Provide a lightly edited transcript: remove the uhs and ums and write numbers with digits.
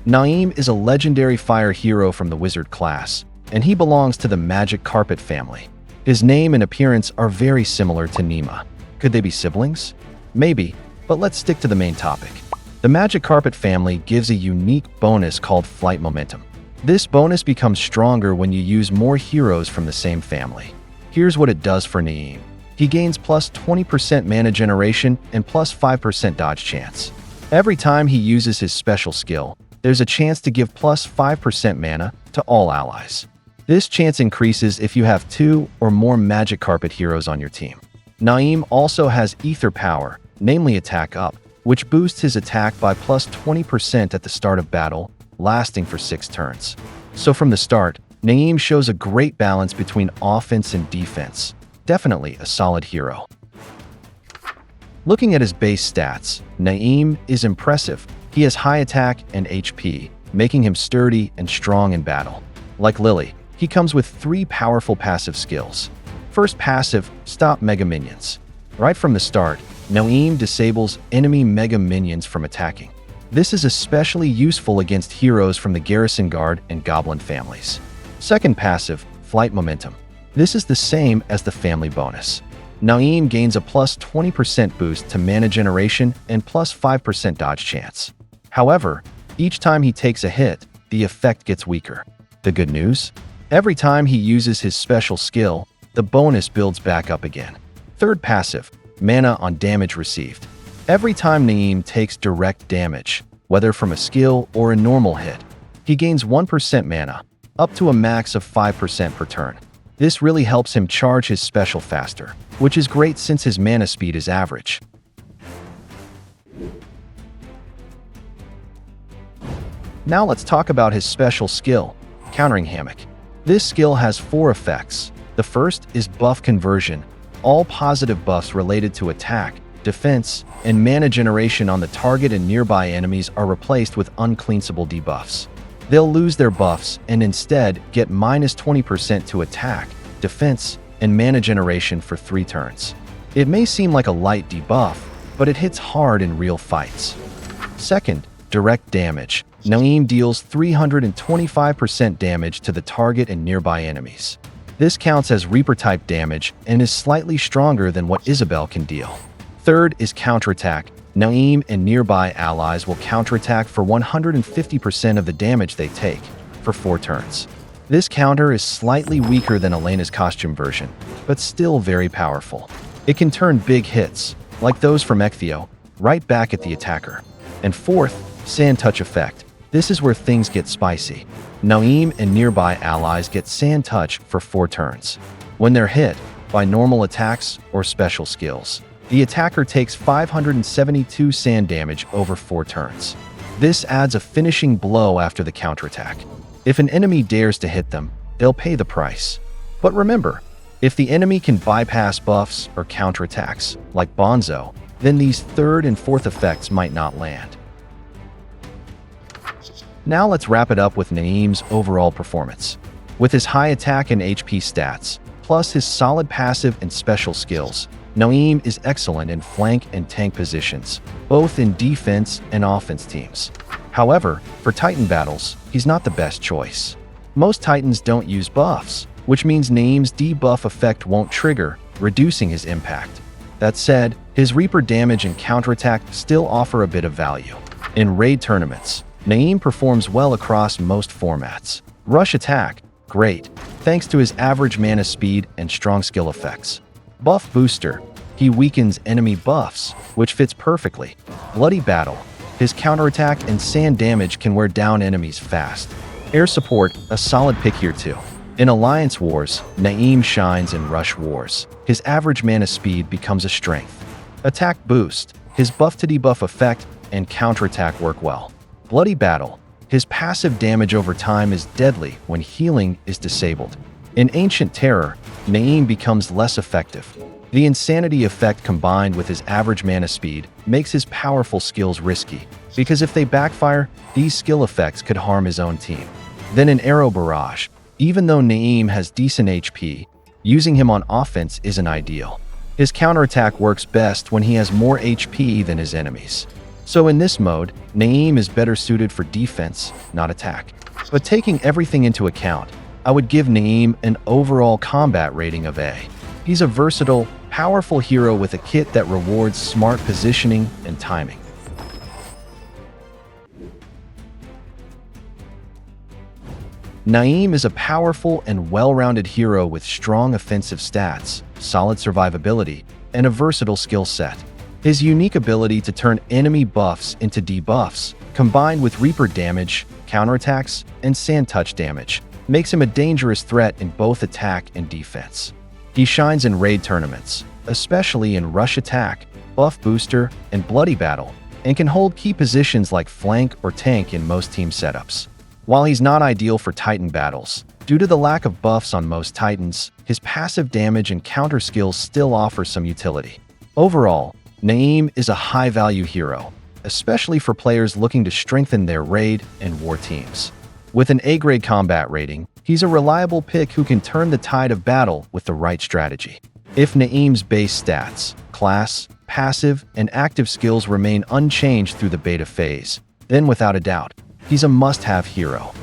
Naeem is a legendary fire hero from the wizard class, and he belongs to the magic carpet family. His name and appearance are very similar to Nima. Could they be siblings? Maybe, but let's stick to the main topic. The magic carpet family gives a unique bonus called flight momentum. This bonus becomes stronger when you use more heroes from the same family. Here's what it does for Naeem. He gains plus 20% mana generation and plus 5% dodge chance. Every time he uses his special skill, there's a chance to give plus 5% mana to all allies. This chance increases if you have 2 or more magic carpet heroes on your team. Naeem also has Aether power, namely attack up, which boosts his attack by plus 20% at the start of battle, lasting for 6 turns. So from the start, Naeem shows a great balance between offense and defense. Definitely a solid hero. Looking at his base stats, Naeem is impressive. He has high attack and HP, making him sturdy and strong in battle. Like Lilli, he comes with 3 powerful passive skills. First passive, stop mega minions. Right from the start, Naeem disables enemy mega minions from attacking. This is especially useful against heroes from the Garrison Guard and Goblin families. Second passive, flight momentum. This is the same as the family bonus. Naeem gains a plus 20% boost to mana generation and plus 5% dodge chance. However, each time he takes a hit, the effect gets weaker. The good news? Every time he uses his special skill, the bonus builds back up again. Third passive, mana on damage received. Every time Naeem takes direct damage, whether from a skill or a normal hit, he gains 1% mana, up to a max of 5% per turn. This really helps him charge his special faster, which is great since his mana speed is average. Now let's talk about his special skill, Countering Hammock. This skill has 4 effects. The first is buff conversion. All positive buffs related to attack, defense, and mana generation on the target and nearby enemies are replaced with uncleanseable debuffs. They'll lose their buffs and instead get minus 20% to attack, defense, and mana generation for 3 turns. It may seem like a light debuff, but it hits hard in real fights. Second, direct damage. Naeem deals 325% damage to the target and nearby enemies. This counts as Reaper-type damage and is slightly stronger than what Isabel can deal. Third is counterattack. Naeem and nearby allies will counterattack for 150% of the damage they take, for 4 turns. This counter is slightly weaker than Elena's costume version, but still very powerful. It can turn big hits, like those from Ecthio, right back at the attacker. And fourth, Sand Touch effect. This is where things get spicy. Naeem and nearby allies get Sand Touch for 4 turns. When they're hit by normal attacks or special skills, the attacker takes 572 sand damage over 4 turns. This adds a finishing blow after the counterattack. If an enemy dares to hit them, they'll pay the price. But remember, if the enemy can bypass buffs or counterattacks, like Bonzo, then these third and fourth effects might not land. Now let's wrap it up with Naeem's overall performance. With his high attack and HP stats, plus his solid passive and special skills, Naeem is excellent in flank and tank positions, both in defense and offense teams. However, for Titan battles, he's not the best choice. Most Titans don't use buffs, which means Naeem's debuff effect won't trigger, reducing his impact. That said, his Reaper damage and counterattack still offer a bit of value. In raid tournaments, Naeem performs well across most formats. Rush attack, great, thanks to his average mana speed and strong skill effects. Buff booster, he weakens enemy buffs, which fits perfectly. Bloody battle, his counterattack and sand damage can wear down enemies fast. Air support, a solid pick here too. In Alliance Wars, Naeem shines in Rush Wars. His average mana speed becomes a strength. Attack boost, his buff to debuff effect and counterattack work well. Bloody battle, his passive damage over time is deadly when healing is disabled. In Ancient Terror, Naeem becomes less effective. The insanity effect combined with his average mana speed makes his powerful skills risky, because if they backfire, these skill effects could harm his own team. Then in Arrow Barrage, even though Naeem has decent HP, using him on offense isn't ideal. His counterattack works best when he has more HP than his enemies. So in this mode, Naeem is better suited for defense, not attack. But taking everything into account, I would give Naeem an overall combat rating of A. He's a versatile, powerful hero with a kit that rewards smart positioning and timing. Naeem is a powerful and well-rounded hero with strong offensive stats, solid survivability, and a versatile skill set. His unique ability to turn enemy buffs into debuffs, combined with Reaper damage, counterattacks, and Sand Touch damage, makes him a dangerous threat in both attack and defense. He shines in raid tournaments, especially in Rush Attack, Buff Booster, and Bloody Battle, and can hold key positions like flank or tank in most team setups. While he's not ideal for Titan battles, due to the lack of buffs on most Titans, his passive damage and counter skills still offer some utility. Overall, Naeem is a high-value hero, especially for players looking to strengthen their raid and war teams. With an A-grade combat rating, he's a reliable pick who can turn the tide of battle with the right strategy. If Naeem's base stats, class, passive, and active skills remain unchanged through the beta phase, then without a doubt, he's a must-have hero.